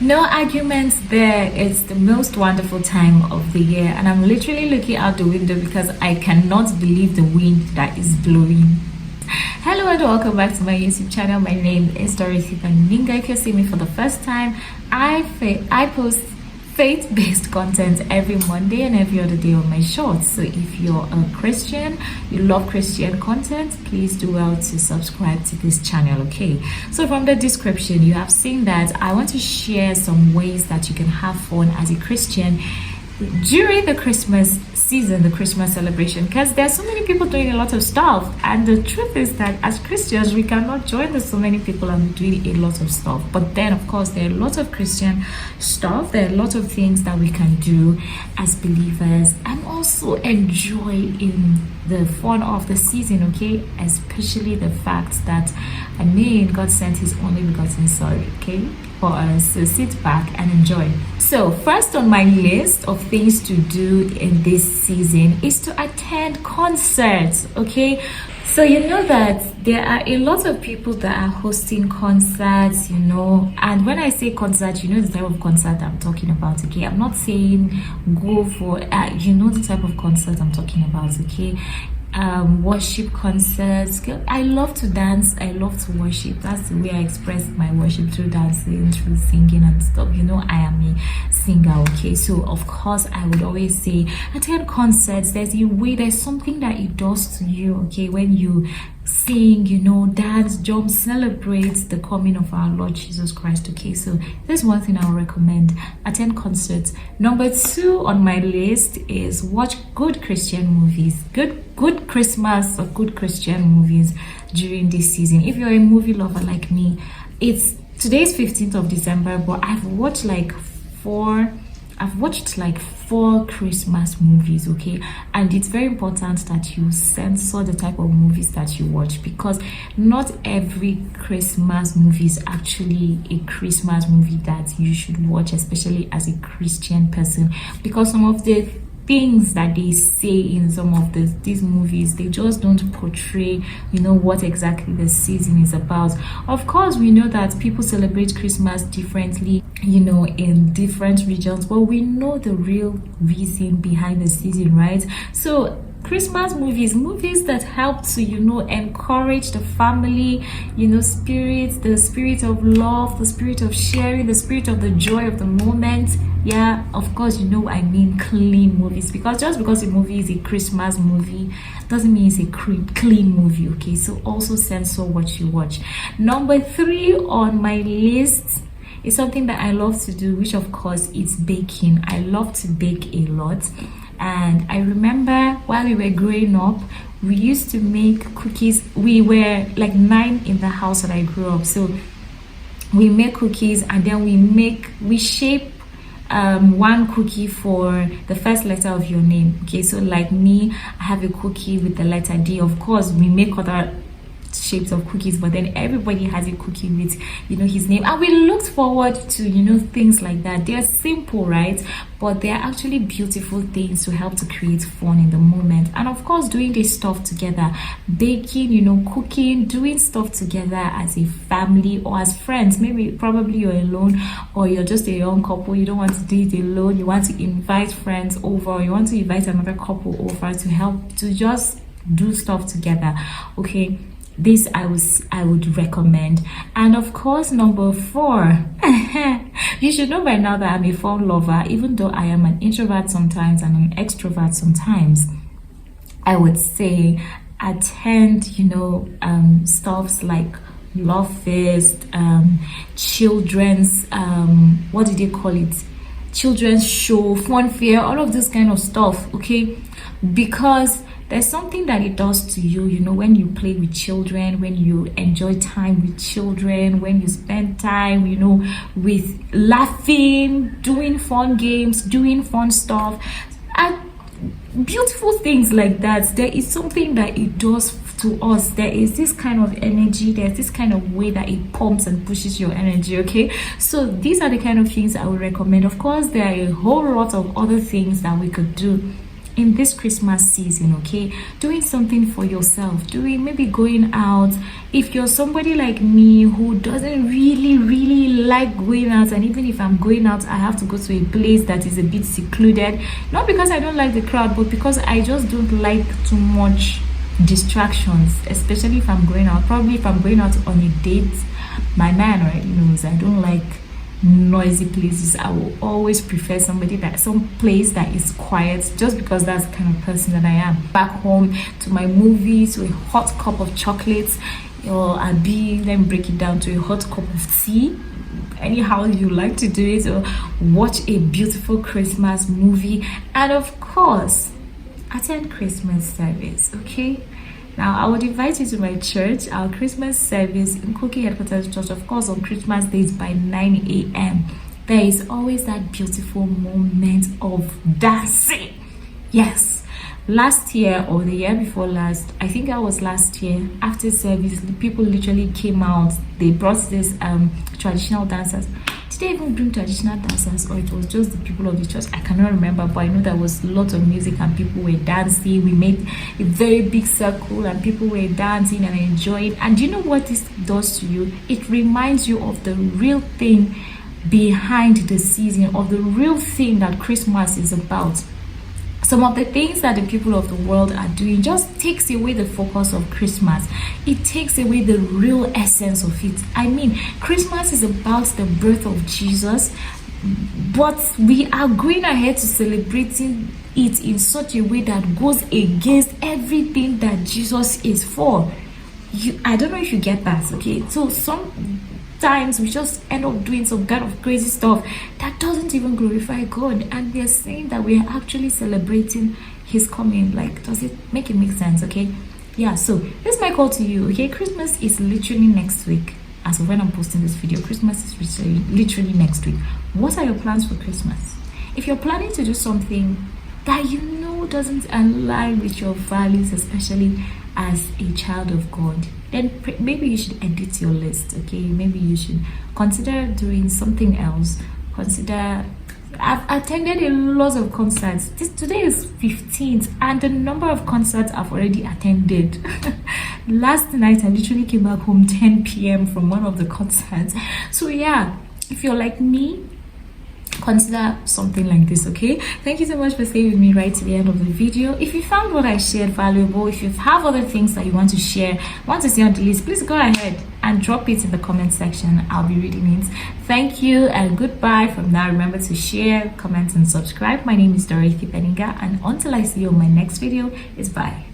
No arguments there. It's the most wonderful time of the year, and I'm literally looking out the window because I cannot believe the wind that is blowing. Hello and welcome back to my YouTube channel. My name is Dorothy Ninga. If you're seeing me for the first time, I post faith-based content every Monday and every other day on my shorts. So if you're a Christian, you love Christian content, please do well to subscribe to this channel. Okay, so from the description you have seen that I want to share some ways that you can have fun as a Christian during the Christmas season, the Christmas celebration, because there's so many people doing a lot of stuff, and the truth is that as Christians we cannot join so many people and doing a lot of stuff. But then of course there are a lot of Christian stuff, there are a lot of things that we can do as believers and also enjoy in the fun of the season. Okay, especially the fact that God sent his only begotten son, okay, for us. So sit back and enjoy. So first on my list of things to do in this season is to attend concerts. Okay, so you know that there are a lot of people that are hosting concerts, and when I say concert, the type of concert I'm talking about. Okay, I'm not saying go for the type of concert I'm talking about. Okay, worship concerts. I love to dance, I love to worship. That's the way I express my worship, through dancing, through singing and stuff. I am a singer. Okay, so of course I would always say attend concerts. There's something that it does to you, okay, when you sing, dance, jump, celebrate the coming of our Lord Jesus Christ. Okay, so there's one thing I'll recommend: attend concerts. Number 2 on my list is watch good Christian movies, good Christmas or good Christian movies during this season. If you're a movie lover like me, today's 15th of December, but I've watched like four Christmas movies. Okay, and it's very important that you censor the type of movies that you watch, because not every Christmas movie is actually a Christmas movie that you should watch, especially as a Christian person, because some of the things that they say in some of these movies, they just don't portray what exactly the season is about. Of course, we know that people celebrate Christmas differently in different regions, but we know the real reason behind the season, right? So Christmas movies that help to encourage the family spirit, the spirit of love, the spirit of sharing, the spirit of the joy of the moment. Yeah, of course, I mean clean movies, because just because a movie is a Christmas movie doesn't mean it's a clean movie. Okay, so also censor what you watch. Number 3 on my list is something that I love to do, which of course is baking. I love to bake a lot. And I remember while we were growing up, we used to make cookies. We were like 9 in the house that I grew up. So we make cookies, and then we shape one cookie for the first letter of your name. Okay, so like me, I have a cookie with the letter D. Of course, we make other shapes of cookies, but then everybody has a cookie with his name, and we looked forward to things like that. They're simple, right? But they're actually beautiful things to help to create fun in the moment. And of course, doing this stuff together, baking, cooking, doing stuff together as a family or as friends. Probably you're alone, or you're just a young couple, you don't want to do it alone, you want to invite friends over, or you want to invite another couple over to help to just do stuff together. Okay, this I would recommend. And of course, number 4, you should know by now that I'm a fun lover. Even though I am an introvert sometimes and an extrovert sometimes, I would say attend stuffs like Love Fest, children's what do they call it, children's show, fun fair, all of this kind of stuff. Okay, because there's something that it does to you, when you play with children, when you enjoy time with children, when you spend time, with laughing, doing fun games, doing fun stuff, and beautiful things like that. There is something that it does to us. There is this kind of energy, there's this kind of way that it pumps and pushes your energy. Okay, so these are the kind of things I would recommend. Of course, there are a whole lot of other things that we could do in this Christmas season, okay? Doing something for yourself, doing, maybe going out. If you're somebody like me who doesn't really like going out, and even if I'm going out, I have to go to a place that is a bit secluded, not because I don't like the crowd, but because I just don't like too much distractions, especially if I'm going out. Probably if I'm going out on a date, my man already knows I don't like noisy places. I will always prefer some place that is quiet, just because that's the kind of person that I am. Back home, to my movies, to a hot cup of chocolates, or let me break it down, to a hot cup of tea, anyhow you like to do it, or watch a beautiful Christmas movie, and of course attend Christmas service. Okay, now I would invite you to my church. Our Christmas service in Cookie Headquarters Church, of course, on Christmas days by 9 a.m. There is always that beautiful moment of dancing. Yes, last year or the year before last, I think that was last year, after service, the people literally came out. They brought this traditional dancers. Did they even bring traditional dancers, or it was just the people of the church? I cannot remember, but I know there was lots of music and people were dancing. We made a very big circle and people were dancing and enjoying. And do you know what this does to you? It reminds you of the real thing behind the season, of the real thing that Christmas is about. Some of the things that the people of the world are doing just takes away the focus of Christmas. It takes away the real essence of it. I mean, Christmas is about the birth of Jesus, but we are going ahead to celebrating it in such a way that goes against everything that Jesus is for. I don't know if you get that, okay? So sometimes we just end up doing some kind of crazy stuff that doesn't even glorify God, and we are saying that we are actually celebrating his coming. Like, does it make sense? Okay, yeah. So this is my call to you. Okay, Christmas is literally next week. As of when I'm posting this video, Christmas is literally next week. What are your plans for Christmas? If you're planning to do something that you know doesn't align with your values, especially as a child of God, then maybe you should edit your list. Okay, maybe you should consider doing something else. I've attended a lot of concerts. Today is 15th, and the number of concerts I've already attended. Last night I literally came back home 10 p.m. from one of the concerts. So yeah, if you're like me, consider something like this. Okay, thank you so much for staying with me right to the end of the video. If you found what I shared valuable, if you have other things that you want to share, want to see on the list, please go ahead and drop it in the comment section. I'll be reading it. Thank you and goodbye. From now, remember to share, comment and subscribe. My name is Dorothy Peninga, and until I see you on my next video, it's bye.